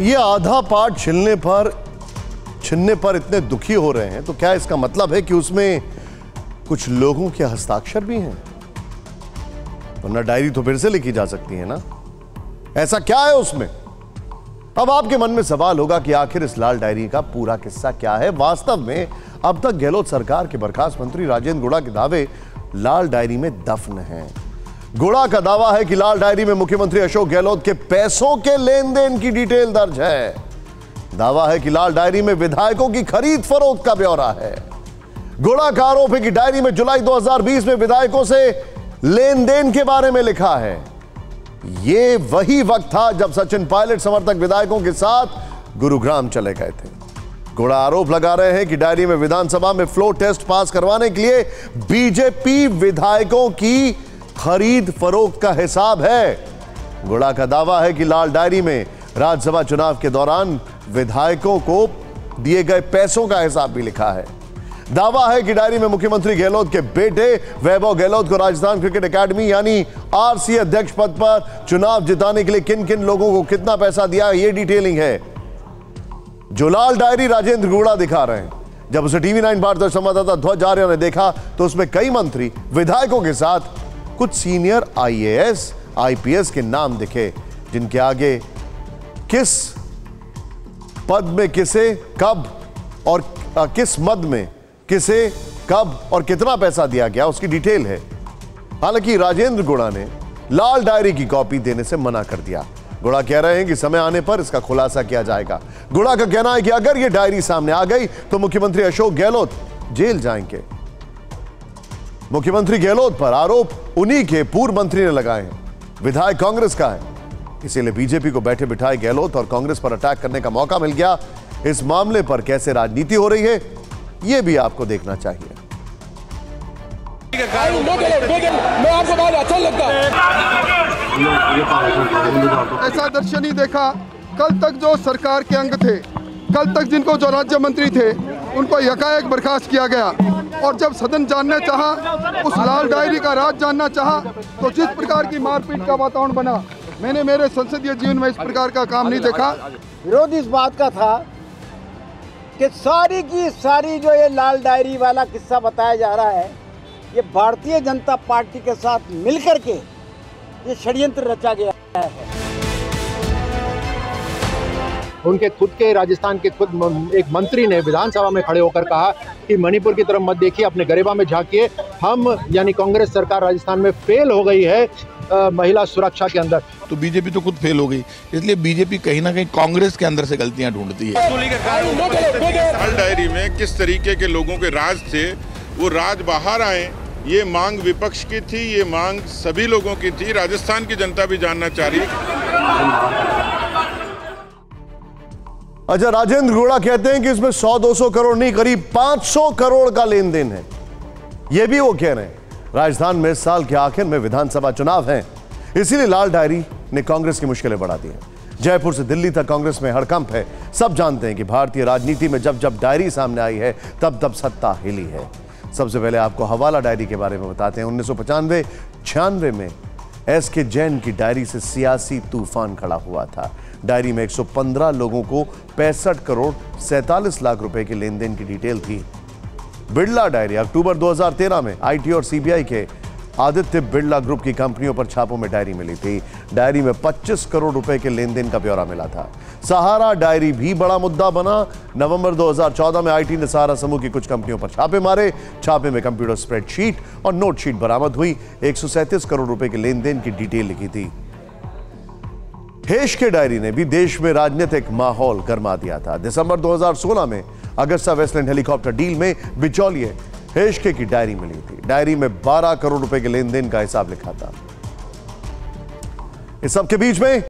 ये आधा पार्ट छिनने पर इतने दुखी हो रहे हैं, तो क्या इसका मतलब है कि उसमें कुछ लोगों के हस्ताक्षर भी हैं? वरना डायरी तो फिर से लिखी जा सकती है ना। ऐसा क्या है उसमें? अब आपके मन में सवाल होगा कि आखिर इस लाल डायरी का पूरा किस्सा क्या है। वास्तव में अब तक गहलोत सरकार के बर्खास्त मंत्री राजेंद्र गुड़ा के दावे लाल डायरी में दफन हैं। गुड़ा का दावा है कि लाल डायरी में मुख्यमंत्री अशोक गहलोत के पैसों के लेन देन की डिटेल दर्ज है। दावा है कि लाल डायरी में विधायकों की खरीद फरोख्त का ब्यौरा है। गुड़ा का आरोप है कि डायरी में जुलाई 2020 में विधायकों से लेन देन के बारे में लिखा है। यह वही वक्त था जब सचिन पायलट समर्थक विधायकों के साथ गुरुग्राम चले गए थे। गुड़ा आरोप लगा रहे हैं कि डायरी में विधानसभा में फ्लो टेस्ट पास करवाने के लिए बीजेपी विधायकों की खरीद फरोख्त का हिसाब है। गुड़ा का दावा है कि लाल डायरी में राज्यसभा चुनाव के दौरान विधायकों को दिए गए पैसों का हिसाब भी लिखा है। दावा है कि डायरी में मुख्यमंत्री गहलोत के बेटे वैभव गहलोत को राजस्थान क्रिकेट एकेडमी यानी आरसी अध्यक्ष पद पर चुनाव जिताने के लिए किन किन लोगों को कितना पैसा दिया, यह डिटेलिंग है जो लाल डायरी राजेंद्र गुड़ा दिखा रहे हैं। जब उसे टीवी 9 भारत संवाददाता ध्वज आर्य ने देखा तो उसमें कई मंत्री विधायकों के साथ कुछ सीनियर आईएएस आईपीएस के नाम दिखे, जिनके आगे किस पद में किसे कब और किस मद में किसे कब और कितना पैसा दिया गया उसकी डिटेल है। हालांकि राजेंद्र गुड़ा ने लाल डायरी की कॉपी देने से मना कर दिया। गुड़ा कह रहे हैं कि समय आने पर इसका खुलासा किया जाएगा। गुड़ा का कहना है कि अगर यह डायरी सामने आ गई तो मुख्यमंत्री अशोक गहलोत जेल जाएंगे। मुख्यमंत्री गहलोत पर आरोप उन्हीं के पूर्व मंत्री ने लगाए हैं, विधायक कांग्रेस का है। इसीलिए बीजेपी को बैठे बिठाए गहलोत और कांग्रेस पर अटैक करने का मौका मिल गया। इस मामले पर कैसे राजनीति हो रही है यह भी आपको देखना चाहिए। मैं आपको बहुत अच्छा लगता है। ऐसा दृश्य नहीं देखा। कल तक जो सरकार के अंग थे, कल तक जिनको जो राज्य मंत्री थे, उनको यकायक बर्खास्त किया गया। और जब सदन जानना चाहा, उस लाल डायरी का राज जानना चाहा, तो जिस प्रकार की मारपीट का वातावरण बना, मैंने मेरे संसदीय जीवन में इस प्रकार का काम नहीं देखा। विरोध इस बात का था कि सारी की सारी जो ये लाल डायरी वाला किस्सा बताया जा रहा है, ये भारतीय जनता पार्टी के साथ मिलकर के ये षड्यंत्र रचा गया है। उनके खुद के राजस्थान के खुद एक मंत्री ने विधानसभा में खड़े होकर कहा कि मणिपुर की तरफ मत देखिए, अपने गरेबा में झांकिए। हम यानी कांग्रेस सरकार राजस्थान में फेल हो गई है महिला सुरक्षा के अंदर। तो बीजेपी तो खुद फेल हो गई, इसलिए बीजेपी कहीं ना कहीं कांग्रेस के अंदर से गलतियां ढूंढती है। लाल डायरी में किस तरीके के लोगों के राज थे, वो राज बाहर आए, ये मांग विपक्ष की थी, ये मांग सभी लोगों की थी। राजस्थान की जनता भी जानना चाह रही है। अच्छा, राजेंद्र गुड़ा कहते हैं कि इसमें 100-200 करोड़ नहीं, करीब 500 करोड़ का लेन देन है। यह भी वो कह रहे हैं राजस्थान में इस साल के आखिर में विधानसभा चुनाव हैं, इसीलिए लाल डायरी ने कांग्रेस की मुश्किलें बढ़ा दी हैं। जयपुर से दिल्ली तक कांग्रेस में हड़कंप है। सब जानते हैं कि भारतीय राजनीति में जब जब डायरी सामने आई है तब तब सत्ता हिली है। सबसे पहले आपको हवाला डायरी के बारे में बताते हैं। 1995-96 में एसके जैन की डायरी से सियासी तूफान खड़ा हुआ था। डायरी में 115 लोगों को 65 करोड़ 47 लाख रुपए के लेन देन की डिटेल थी। बिरला डायरी अक्टूबर 2013 में आईटी और सीबीआई के आदित्य बिरला ग्रुप की कंपनियों पर छापों में डायरी मिली थी। डायरी में 25 करोड़ रुपए के लेन देन का ब्यौरा मिला था। सहारा डायरी भी बड़ा मुद्दा बना। नवंबर 2014 में आईटी ने सहारा समूह की कुछ कंपनियों पर छापे मारे। छापे में कंप्यूटर स्प्रेडशीट और नोट शीट बरामद हुई। 137 करोड़ रुपए के लेन देन की डिटेल लिखी थी। हेश के डायरी ने भी देश में राजनीतिक माहौल गरमा दिया था। दिसंबर 2016 में अगस्ता वेस्टलैंड हेलीकॉप्टर डील में बिचौलिए हेशके की डायरी मिली थी। डायरी में 12 करोड़ रुपए के लेन देन का हिसाब लिखा था। इस सब के बीच में